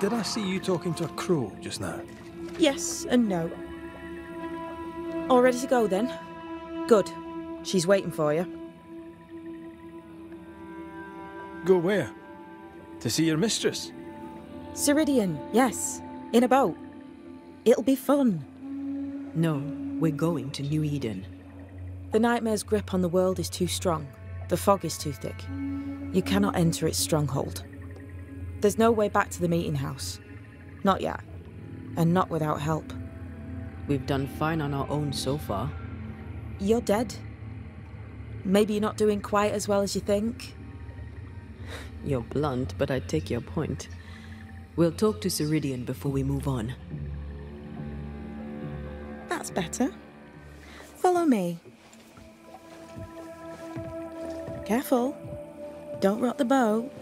Did I see you talking to a crow just now? Yes and no. All ready to go then? Good. She's waiting for you. Go where? To see your mistress? Ceridian, yes. In a boat. It'll be fun. No, we're going to New Eden. The nightmare's grip on the world is too strong. The fog is too thick. You cannot enter its stronghold. There's no way back to the meeting house. Not yet. And not without help. We've done fine on our own so far. You're dead. Maybe you're not doing quite as well as you think. You're blunt, but I take your point. We'll talk to Ceridian before we move on. That's better. Follow me. Careful. Don't rock the boat.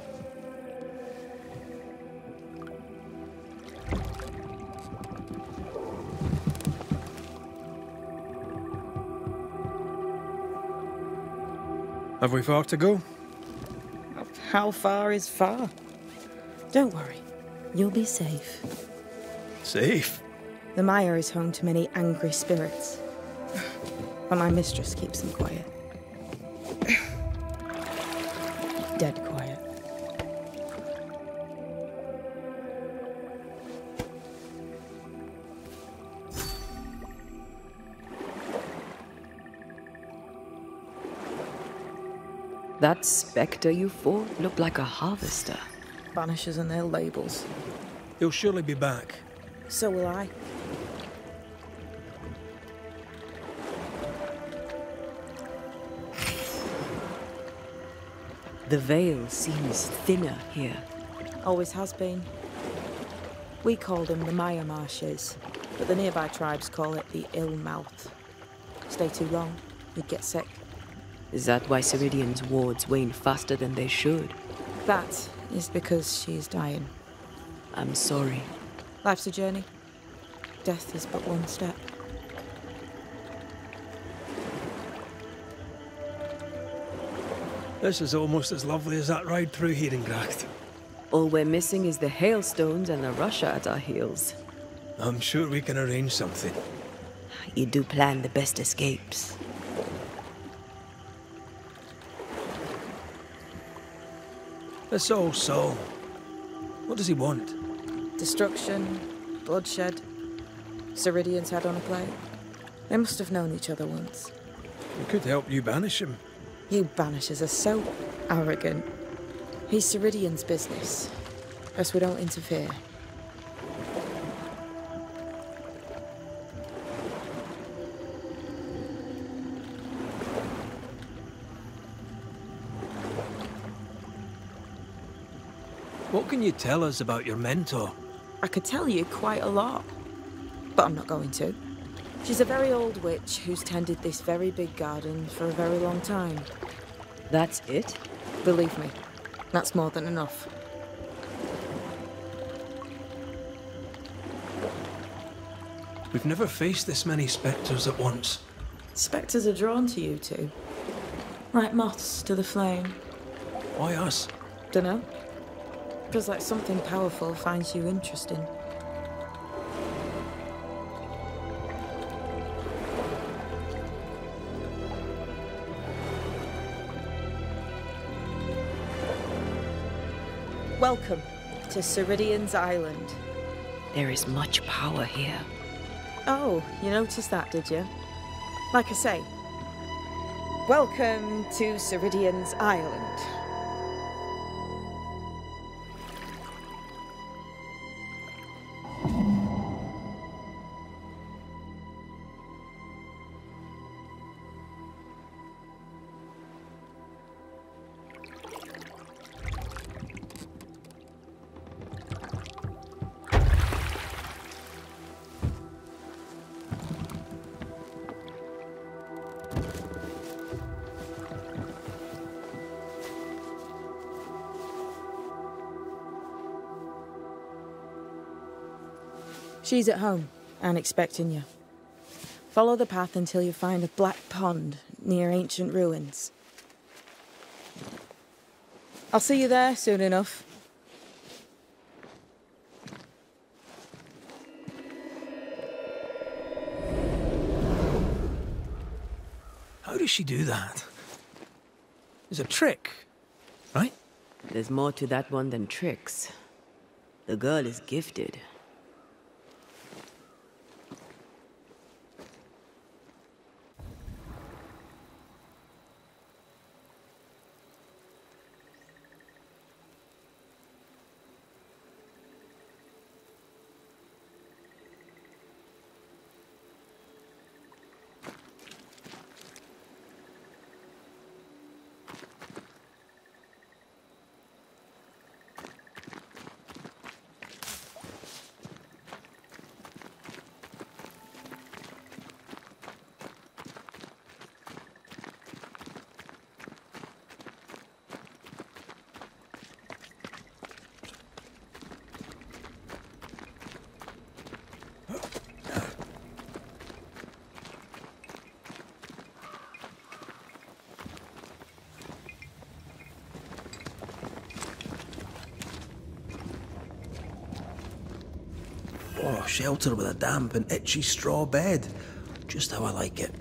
Have we far to go? How far is far? Don't worry. You'll be safe. Safe? The mire is home to many angry spirits. But my mistress keeps them quiet. Dead quiet. That spectre you fought looked like a harvester. Banishers and their labels. He'll surely be back. So will I. The veil seems thinner here. Always has been. We call them the Maya Marshes, but the nearby tribes call it the Ill Mouth. Stay too long, you'd get sick. Is that why Ceridian's wards wane faster than they should? That is because she is dying. I'm sorry. Life's a journey. Death is but one step. This is almost as lovely as that ride through Herengracht. All we're missing is the hailstones and the Russia at our heels. I'm sure we can arrange something. You do plan the best escapes. This old Saul. What does he want? Destruction, bloodshed, Ceridian's head on a plate. They must have known each other once. We could help you banish him. You Banishers are so arrogant. He's Ceridian's business. Best we don't interfere. What can you tell us about your mentor? I could tell you quite a lot, but I'm not going to. She's a very old witch who's tended this very big garden for a very long time. That's it? Believe me, that's more than enough. We've never faced this many spectres at once. Spectres are drawn to you two. Like moths to the flame. Why us? Dunno. Feels like something powerful finds you interesting. Welcome to Ceridian's Island. There is much power here. Oh, you noticed that, did you? Like I say, welcome to Ceridian's Island. She's at home and expecting you. Follow the path until you find a black pond near ancient ruins. I'll see you there soon enough. does she do that? It's a trick, right? There's more to that one than tricks. The girl is gifted. Oh, shelter with a damp and itchy straw bed. Just how I like it.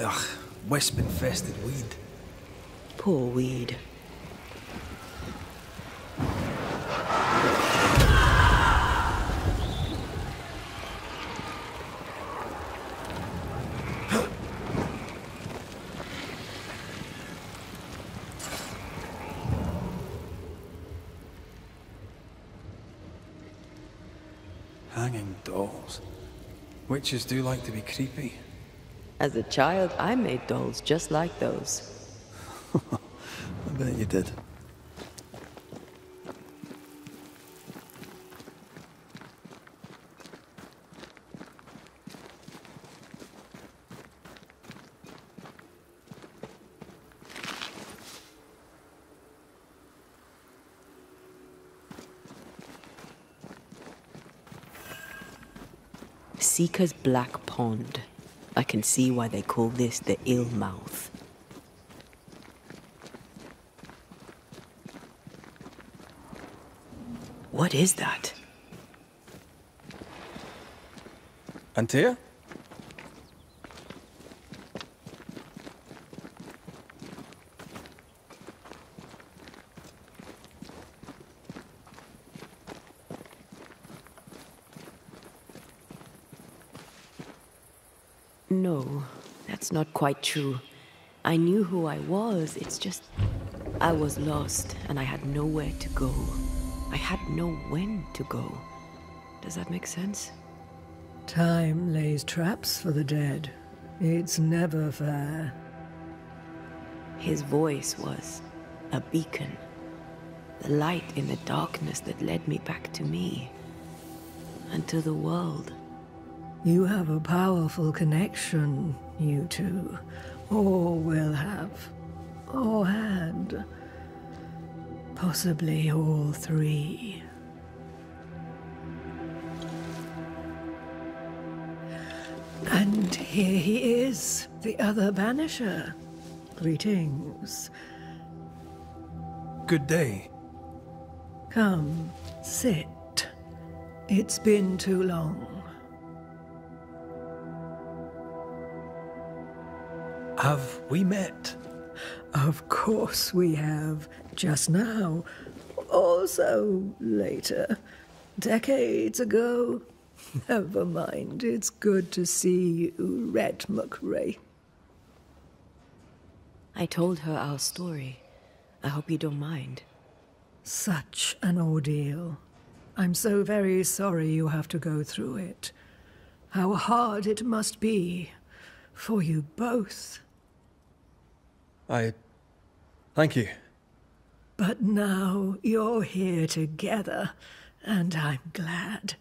Ugh, wisp-infested weed. Poor weed. Hanging dolls. Witches do like to be creepy. As a child, I made dolls just like those. I bet you did. Seeker's Black Pond. I can see why they call this the ill mouth. What is that? Antea? No, that's not quite true. I knew who I was, it's just... I was lost, and I had nowhere to go. I had no when to go. Does that make sense? Time lays traps for the dead. It's never fair. His voice was a beacon. The light in the darkness that led me back to me. And to the world. You have a powerful connection, you two. Or will have. Or had. Possibly all three. And here he is, the other Banisher. Greetings. Good day. Come, sit. It's been too long. Have we met? Of course we have. Just now. Also later. Decades ago. Never mind. It's good to see you, Red McRae. I told her our story. I hope you don't mind. Such an ordeal. I'm so very sorry you have to go through it. How hard it must be for you both. Thank you. But now you're here together, and I'm glad.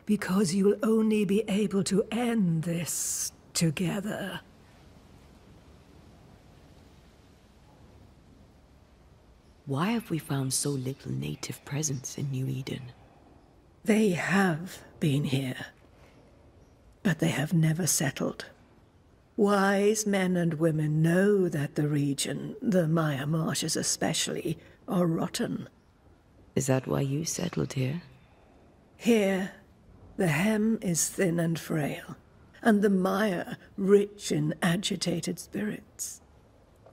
Because you'll only be able to end this together. Why have we found so little native presence in New Eden? They have been here, but they have never settled. Wise men and women know that the region, the Maya Marshes especially, are rotten. Is that why you settled here? Here, the hem is thin and frail, and the Maya rich in agitated spirits.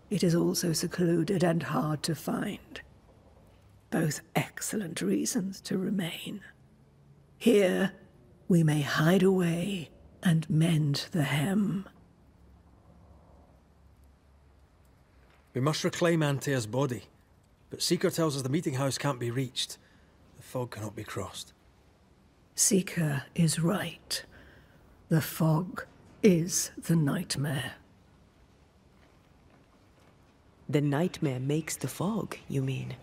It is also secluded and hard to find. Both excellent reasons to remain. Here, we may hide away and mend the hem. We must reclaim Antea's body, but Seeker tells us the meeting house can't be reached. The fog cannot be crossed. Seeker is right. The fog is the nightmare. The nightmare makes the fog, you mean?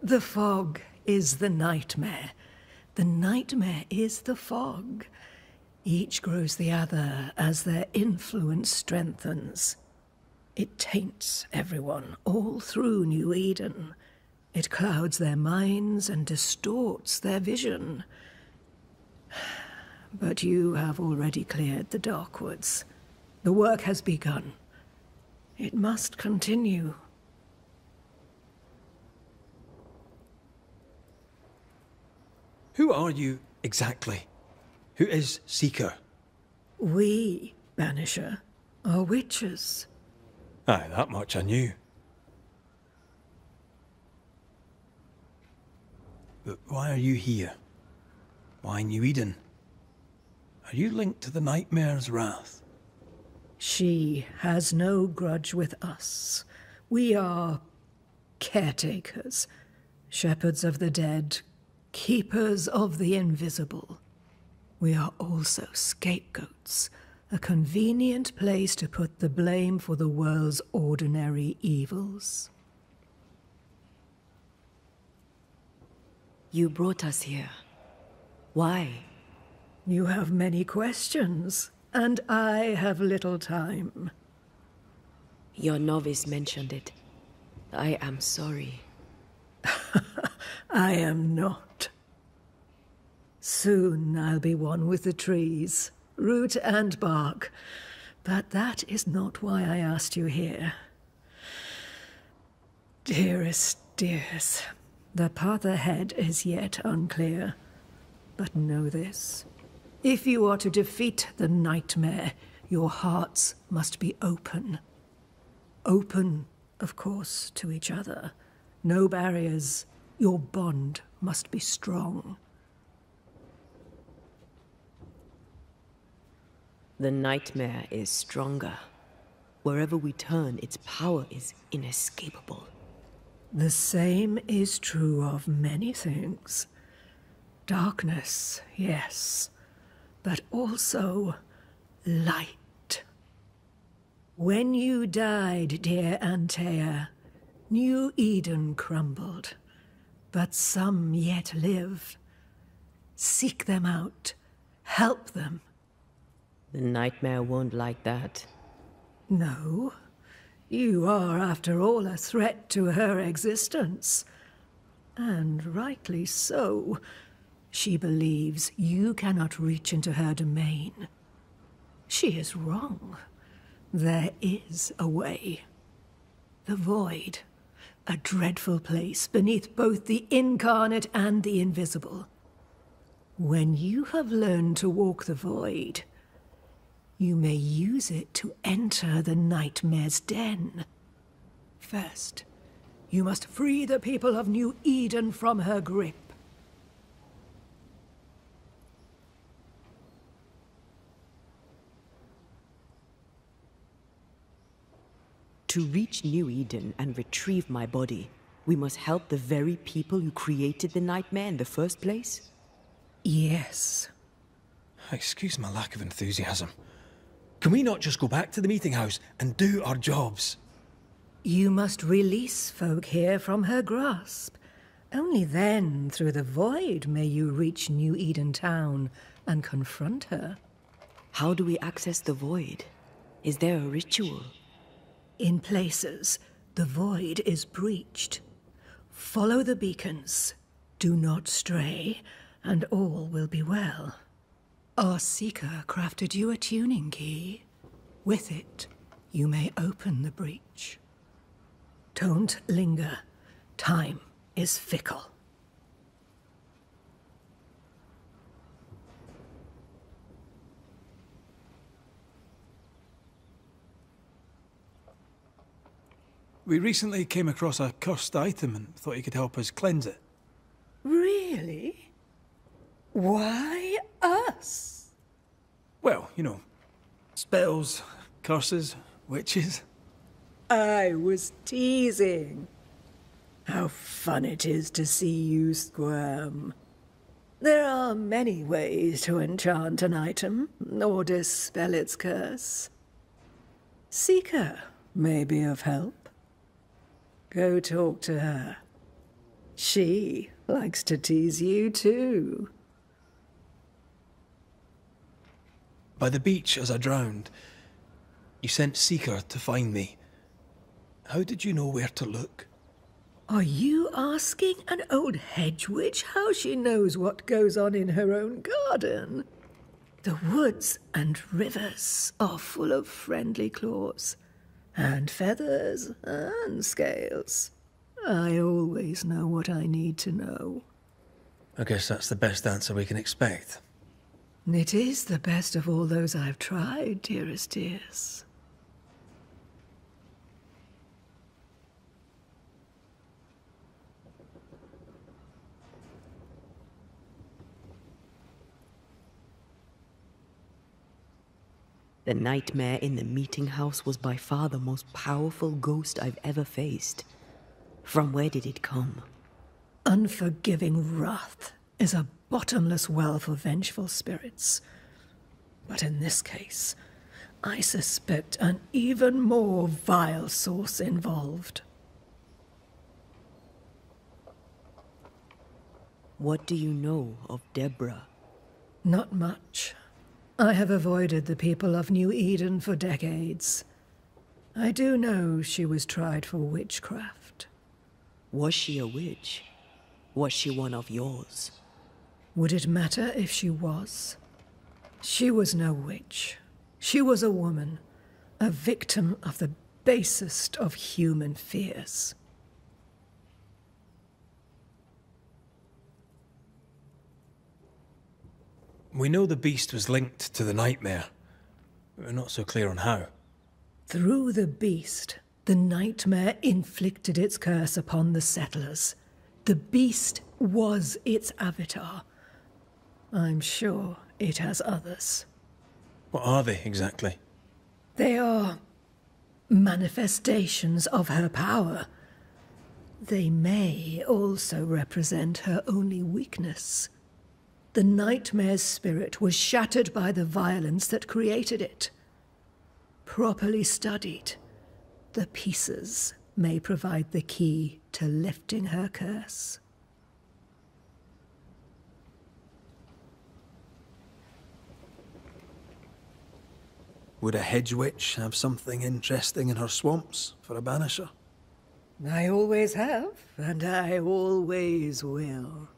The fog is the nightmare. The nightmare is the fog. Each grows the other as their influence strengthens. It taints everyone, all through New Eden. It clouds their minds and distorts their vision. But you have already cleared the Darkwoods. The work has begun. It must continue. Who are you exactly? Who is Seeker? We, Banisher, are witches. Aye, that much I knew. But why are you here? Why New Eden? Are you linked to the Nightmare's wrath? She has no grudge with us. We are caretakers, shepherds of the dead, keepers of the invisible. We are also scapegoats, a convenient place to put the blame for the world's ordinary evils. You brought us here. Why? You have many questions, and I have little time. Your novice mentioned it. I am sorry. I am not. Soon I'll be one with the trees, root and bark. But that is not why I asked you here. Dearest dears, the path ahead is yet unclear. But know this. If you are to defeat the nightmare, your hearts must be open. Open, of course, to each other. No barriers. Your bond must be strong. The nightmare is stronger. Wherever we turn, its power is inescapable. The same is true of many things. Darkness, yes, but also light. When you died, dear Antea, New Eden crumbled, but some yet live. Seek them out, help them. The nightmare won't like that. No, you are, after all, a threat to her existence. And rightly so. She believes you cannot reach into her domain. She is wrong. There is a way. The Void, a dreadful place beneath both the incarnate and the invisible. When you have learned to walk the Void, you may use it to enter the Nightmare's den. First, you must free the people of New Eden from her grip. To reach New Eden and retrieve my body, we must help the very people who created the Nightmare in the first place? Yes. Excuse my lack of enthusiasm. Can we not just go back to the meeting house and do our jobs? You must release folk here from her grasp. Only then, through the Void, may you reach New Eden Town and confront her. How do we access the Void? Is there a ritual? In places, the Void is breached. Follow the beacons. Do not stray, and all will be well. Our Seeker crafted you a tuning key. With it, you may open the breach. Don't linger. Time is fickle. We recently came across a cursed item and thought you could help us cleanse it. Really? Why us? Well, you know, spells, curses, witches. I was teasing. How fun it is to see you squirm. There are many ways to enchant an item, or dispel its curse. Seeker may be of help. Go talk to her. She likes to tease you too. By the beach as I drowned, you sent Seeker to find me. How did you know where to look? Are you asking an old hedge witch how she knows what goes on in her own garden? The woods and rivers are full of friendly claws, and feathers and scales. I always know what I need to know. I guess that's the best answer we can expect. It is the best of all those I've tried, dearest dears. The Nightmare in the meeting house was by far the most powerful ghost I've ever faced. From where did it come? Unforgiving wrath is a bottomless well for vengeful spirits. But in this case, I suspect an even more vile source involved. What do you know of Deborah? Not much. I have avoided the people of New Eden for decades. I do know she was tried for witchcraft. Was she a witch? Was she one of yours? Would it matter if she was? She was no witch. She was a woman, a victim of the basest of human fears. We know the beast was linked to the Nightmare. We're not so clear on how. Through the beast, the Nightmare inflicted its curse upon the settlers. The beast was its avatar. I'm sure it has others. What are they exactly? They are manifestations of her power. They may also represent her only weakness. The Nightmare's spirit was shattered by the violence that created it. Properly studied, the pieces may provide the key to lifting her curse. Would a hedge witch have something interesting in her swamps for a banisher? I always have, and I always will.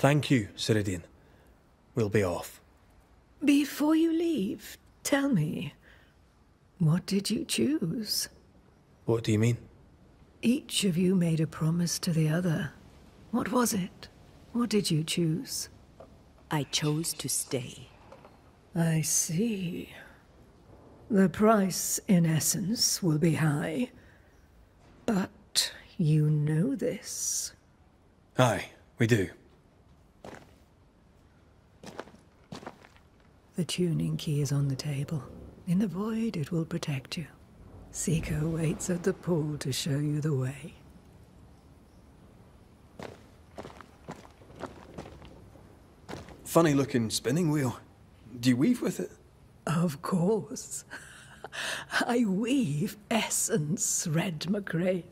Thank you, Ceridian. We'll be off. Before you leave, tell me, what did you choose? What do you mean? Each of you made a promise to the other. What was it? What did you choose? I chose to stay. I see. The price, in essence, will be high. But you know this. Aye, we do. The tuning key is on the table. In the void, it will protect you. Seeker waits at the pool to show you the way. Funny looking spinning wheel. Do you weave with it? Of course. I weave essence, Red McGrath.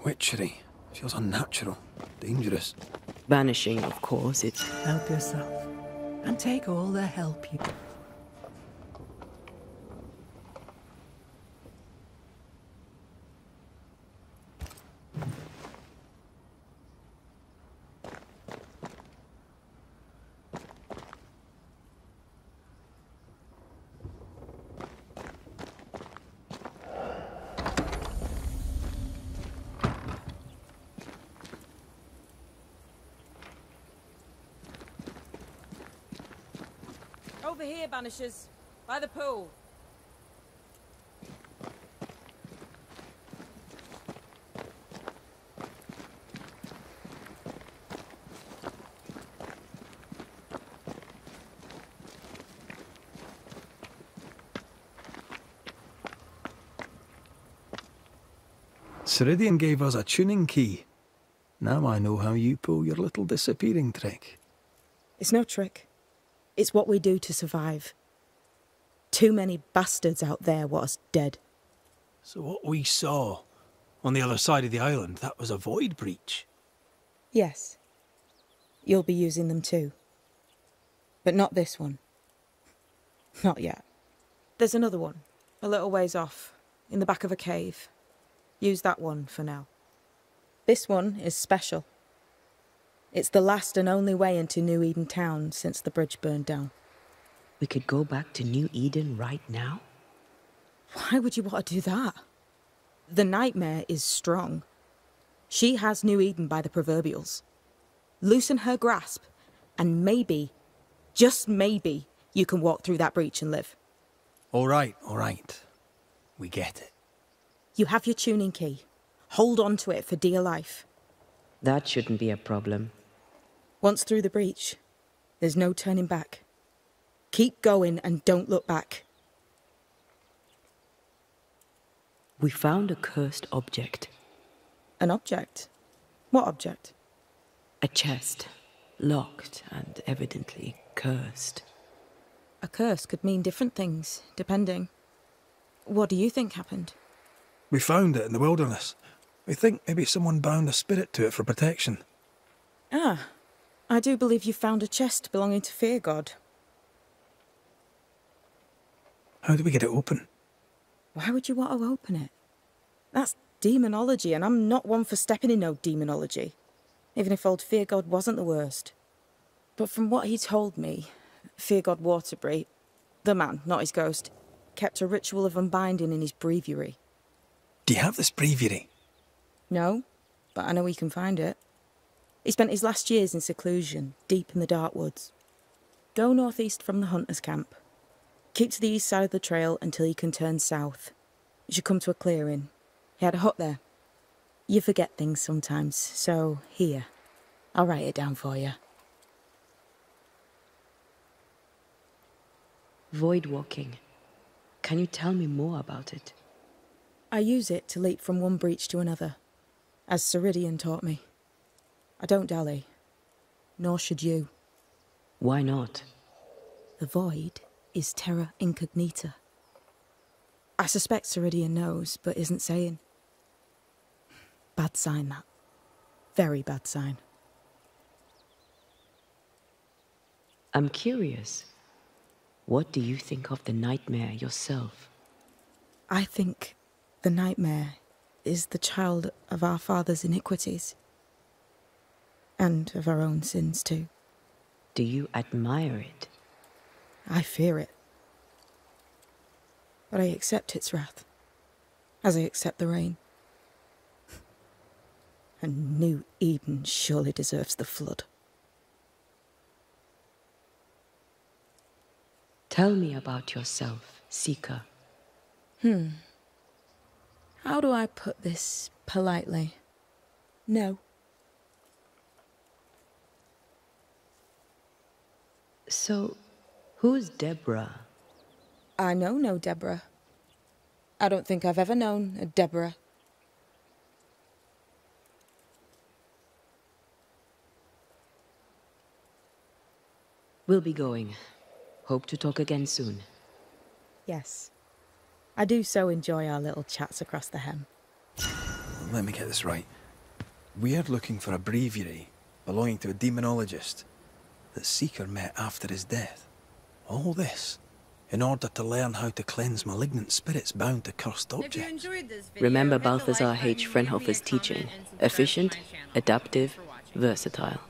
Witchery. Feels unnatural. Dangerous. Banishing, of course, it's... Help yourself. And take all the help you... Over here, Banishers. By the pool. Ceridian gave us a tuning key. Now I know how you pull your little disappearing trick. It's no trick. It's what we do to survive. Too many bastards out there want us dead. So what we saw on the other side of the island, that was a void breach? Yes. You'll be using them too. But not this one. Not yet. There's another one, a little ways off, in the back of a cave. Use that one for now. This one is special. It's the last and only way into New Eden town since the bridge burned down. We could go back to New Eden right now? Why would you want to do that? The nightmare is strong. She has New Eden by the proverbials. Loosen her grasp, and maybe, just maybe, you can walk through that breach and live. All right. We get it. You have your tuning key. Hold on to it for dear life. That shouldn't be a problem. Once through the breach, there's no turning back. Keep going and don't look back. We found a cursed object. An object? What object? A chest, locked and evidently cursed. A curse could mean different things, depending. What do you think happened? We found it in the wilderness. We think maybe someone bound a spirit to it for protection. Ah, I do believe you found a chest belonging to Fear God. How do we get it open? Why would you want to open it? That's demonology, and I'm not one for stepping in no demonology. Even if old Fear God wasn't the worst. But from what he told me, Fear God Waterbury, the man, not his ghost, kept a ritual of unbinding in his breviary. Do you have this breviary? No, but I know he can find it. He spent his last years in seclusion, deep in the dark woods. Go northeast from the hunter's camp. Keep to the east side of the trail until you can turn south. You should come to a clearing. He had a hut there. You forget things sometimes, so here. I'll write it down for you. Void walking. Can you tell me more about it? I use it to leap from one breach to another, as Ceridian taught me. I don't dally, nor should you. Why not? The void is terra incognita. I suspect Ceridian knows, but isn't saying. Bad sign, that. Very bad sign. I'm curious. What do you think of the nightmare yourself? I think the nightmare is the child of our father's iniquities. And of our own sins, too. Do you admire it? I fear it. But I accept its wrath, as I accept the rain. And New Eden surely deserves the flood. Tell me about yourself, Seeker. How do I put this politely? No. So, who's Deborah? I know no Deborah. I don't think I've ever known a Deborah. We'll be going. Hope to talk again soon. Yes. I do so enjoy our little chats across the hem. Let me get this right. We're looking for a breviary belonging to a demonologist that Seeker met after his death. All this in order to learn how to cleanse malignant spirits bound to cursed objects. Remember Balthazar H. Frenhofer's teaching. Efficient, adaptive, versatile.